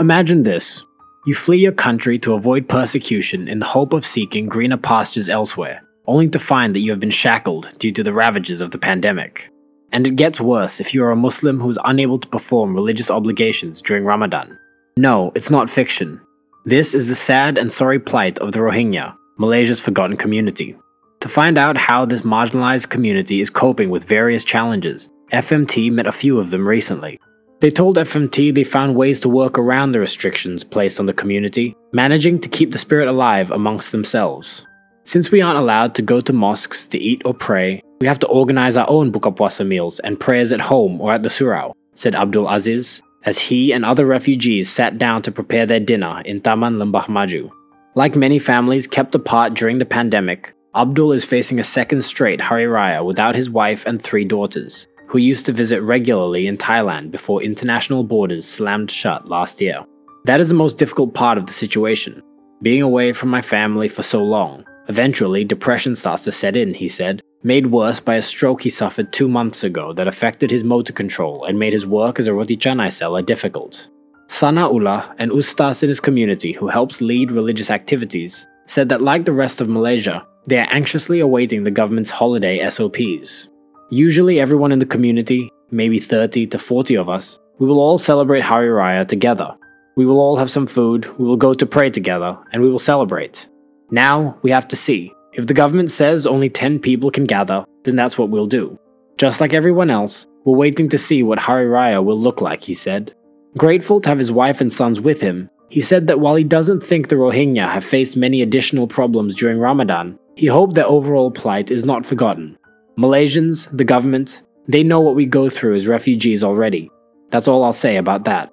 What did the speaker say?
Imagine this. You flee your country to avoid persecution in the hope of seeking greener pastures elsewhere, only to find that you have been shackled due to the ravages of the pandemic. And it gets worse if you are a Muslim who is unable to perform religious obligations during Ramadan. No, it's not fiction. This is the sad and sorry plight of the Rohingya, Malaysia's forgotten community. To find out how this marginalised community is coping with various challenges, FMT met a few of them recently. They told FMT they found ways to work around the restrictions placed on the community, managing to keep the spirit alive amongst themselves. Since we aren't allowed to go to mosques to eat or pray, we have to organise our own buka puasa meals and prayers at home or at the surau, said Abdul Aziz, as he and other refugees sat down to prepare their dinner in Taman Lembah Maju. Like many families kept apart during the pandemic, Abdul is facing a second straight Hari Raya without his wife and 3 daughters, who used to visit regularly in Thailand before international borders slammed shut last year. That is the most difficult part of the situation. Being away from my family for so long. Eventually, depression starts to set in, he said, made worse by a stroke he suffered 2 months ago that affected his motor control and made his work as a roti canai seller difficult. Sana Ullah, an ustaz in his community who helps lead religious activities, said that like the rest of Malaysia, they are anxiously awaiting the government's holiday SOPs. Usually everyone in the community, maybe 30 to 40 of us, we will all celebrate Hari Raya together. We will all have some food, we will go to pray together, and we will celebrate. Now, we have to see. If the government says only 10 people can gather, then that's what we'll do. Just like everyone else, we're waiting to see what Hari Raya will look like, he said. Grateful to have his wife and sons with him, he said that while he doesn't think the Rohingya have faced many additional problems during Ramadan, he hoped their overall plight is not forgotten. Malaysians, the government, they know what we go through as refugees already. That's all I'll say about that.